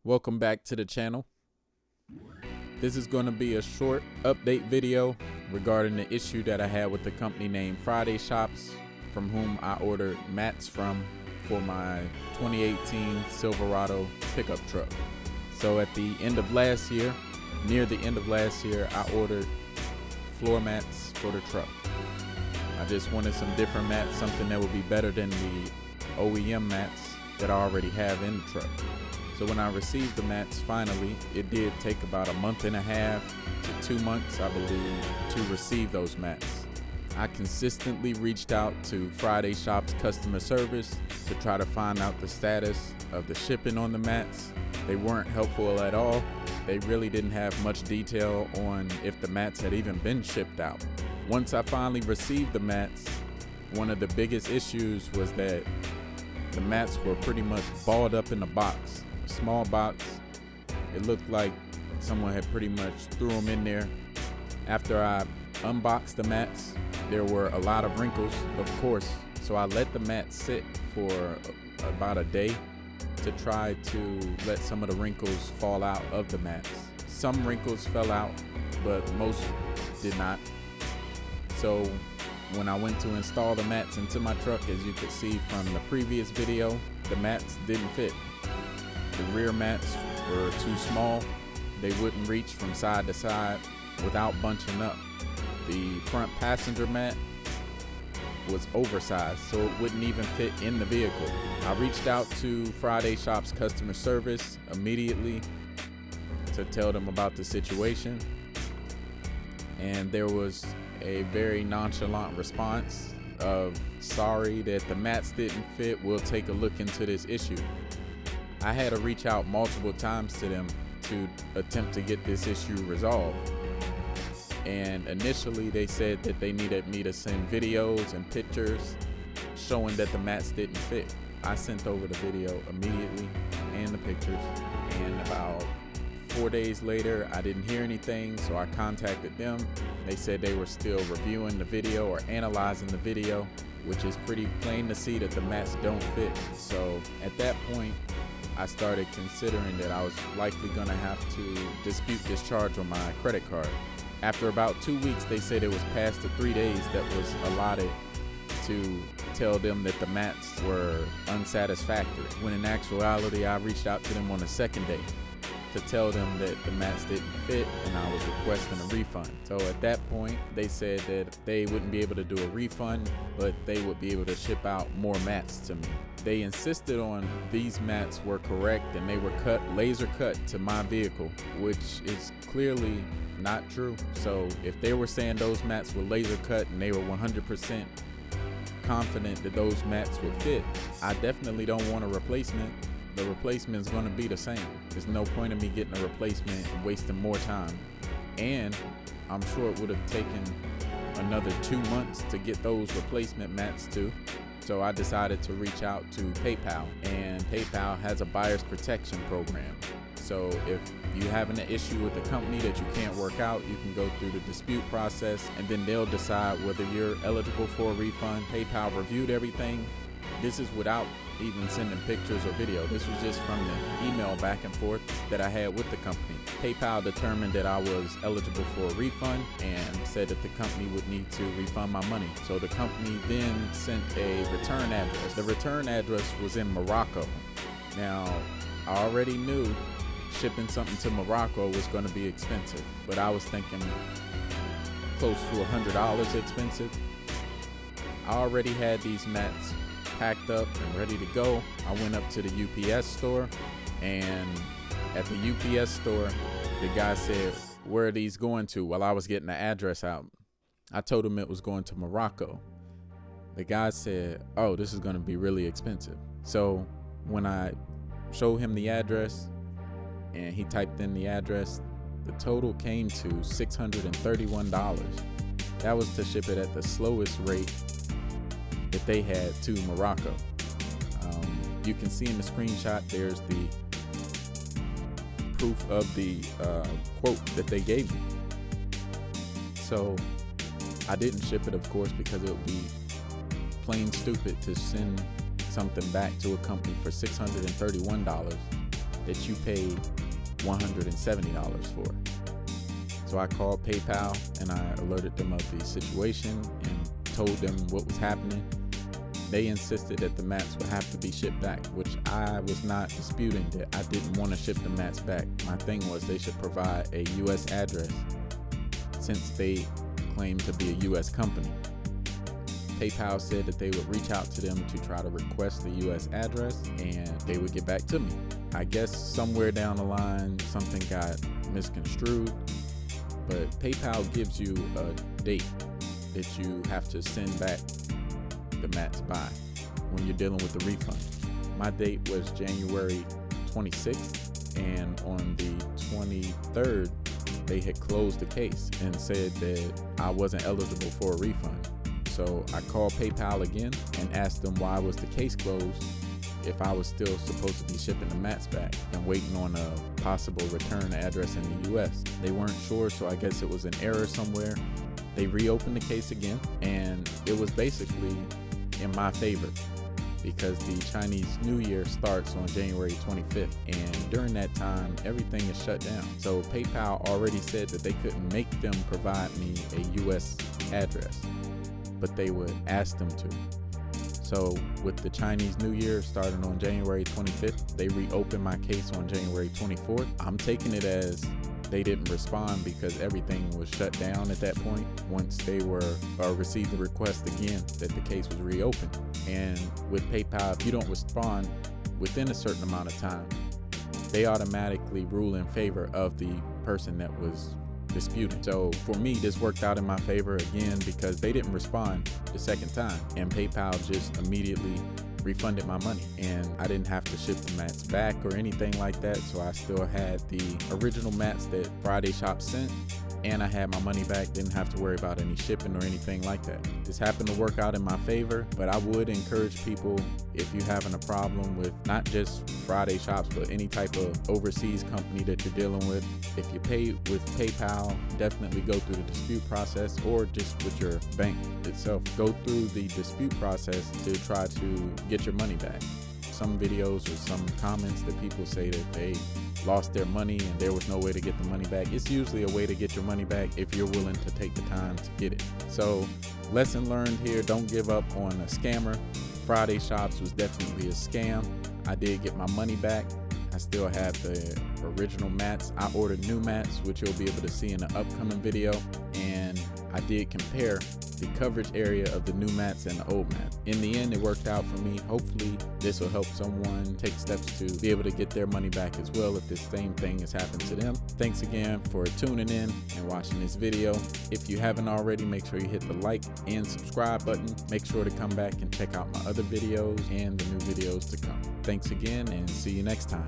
Welcome back to the channel. This is going to be a short update video regarding the issue that I had with the company named Friday Shops, from whom I ordered mats from for my 2018 Silverado pickup truck. So at the end of last year, near the end of last year, I ordered floor mats for the truck. I just wanted some different mats, something that would be better than the OEM mats that I already have in the truck. So when I received the mats finally, it did take about a month and a half to 2 months, I believe, to receive those mats. I consistently reached out to Friday Shops customer service to try to find out the status of the shipping on the mats. They weren't helpful at all. They really didn't have much detail on if the mats had even been shipped out. Once I finally received the mats, one of the biggest issues was that the mats were pretty much balled up in a box. Small box. It looked like someone had pretty much threw them in there. After I unboxed the mats, there were a lot of wrinkles, of course, so I let the mats sit for about a day to try to let some of the wrinkles fall out of the mats. Some wrinkles fell out, but most did not. So when I went to install the mats into my truck, as you could see from the previous video, the mats didn't fit. The rear mats were too small. They wouldn't reach from side to side without bunching up. The front passenger mat was oversized, so it wouldn't even fit in the vehicle. I reached out to Friday Shops customer service immediately to tell them about the situation, and there was a very nonchalant response of, "Sorry that the mats didn't fit, we'll take a look into this issue." I had to reach out multiple times to them to attempt to get this issue resolved. And initially they said that they needed me to send videos and pictures showing that the mats didn't fit. I sent over the video immediately and the pictures, and about 4 days later I didn't hear anything, so I contacted them. They said they were still reviewing the video or analyzing the video, which is pretty plain to see that the mats don't fit. So at that point I started considering that I was likely gonna have to dispute this charge on my credit card. After about 2 weeks, they said it was past the 3 days that was allotted to tell them that the mats were unsatisfactory, when in actuality I reached out to them on the second day to tell them that the mats didn't fit and I was requesting a refund. So at that point they said that they wouldn't be able to do a refund, but they would be able to ship out more mats to me. They insisted on these mats were correct and they were laser cut to my vehicle, which is clearly not true. So if they were saying those mats were laser cut and they were 100% confident that those mats would fit, I definitely don't want a replacement. The replacement is going to be the same. There's no point in me getting a replacement and wasting more time. And I'm sure it would have taken another 2 months to get those replacement mats too. So I decided to reach out to PayPal, and PayPal has a buyer's protection program. So if you're having an issue with the company that you can't work out, you can go through the dispute process and then they'll decide whether you're eligible for a refund. PayPal reviewed everything. This is without even sending pictures or video. This was just from the email back and forth that I had with the company. PayPal determined that I was eligible for a refund and said that the company would need to refund my money. So the company then sent a return address. The return address was in Morocco. Now, I already knew shipping something to Morocco was going to be expensive, but I was thinking close to $100 expensive. I already had these mats packed up and ready to go. I went up to the UPS store, and at the UPS store, the guy said, "Where are these going to?" While I was getting the address out. I told him it was going to Morocco. The guy said, "Oh, this is going to be really expensive." So when I showed him the address and he typed in the address, the total came to $631. That was to ship it at the slowest rate that they had to Morocco. You can see in the screenshot there's the proof of the quote that they gave me. So I didn't ship it, of course, because it would be plain stupid to send something back to a company for $631 that you paid $170 for. So I called PayPal and I alerted them of the situation and told them what was happening. They insisted that the mats would have to be shipped back, which I was not disputing that I didn't want to ship the mats back. My thing was they should provide a US address since they claim to be a US company. PayPal said that they would reach out to them to try to request the US address and they would get back to me. I guess somewhere down the line something got misconstrued, but PayPal gives you a date that you have to send back the mats by when you're dealing with the refund. My date was January 26th, and on the 23rd they had closed the case and said that I wasn't eligible for a refund. So I called PayPal again and asked them why was the case closed if I was still supposed to be shipping the mats back and waiting on a possible return address in the US. They weren't sure, so I guess it was an error somewhere. They reopened the case again, and it was basically in my favor because the Chinese New Year starts on January 25th, and during that time everything is shut down. So PayPal already said that they couldn't make them provide me a US address, but they would ask them to. So with the Chinese New Year starting on January 25th, they reopened my case on January 24th. I'm taking it as they didn't respond because everything was shut down at that point once they received the request again that the case was reopened. And with PayPal, if you don't respond within a certain amount of time, they automatically rule in favor of the person that was disputing. So for me, this worked out in my favor again because they didn't respond the second time, and PayPal just immediately refunded my money, and I didn't have to ship the mats back or anything like that. So I still had the original mats that Friday Shop sent, and I had my money back, didn't have to worry about any shipping or anything like that. This happened to work out in my favor, but I would encourage people, if you're having a problem with not just Friday Shops, but any type of overseas company that you're dealing with, if you pay with PayPal, definitely go through the dispute process, or just with your bank itself. Go through the dispute process to try to get your money back. Some videos or some comments that people say that they lost their money and there was no way to get the money back. It's usually a way to get your money back if you're willing to take the time to get it. So lesson learned here, don't give up on a scammer. Friday Shops was definitely a scam. I did get my money back. I still have the original mats. I ordered new mats, which you'll be able to see in the upcoming video, and I did compare the coverage area of the new mats and the old mats. In the end, it worked out for me. Hopefully this will help someone take steps to be able to get their money back as well if this same thing has happened to them. Thanks again for tuning in and watching this video. If you haven't already, make sure you hit the like and subscribe button. Make sure to come back and check out my other videos and the new videos to come. Thanks again, and see you next time.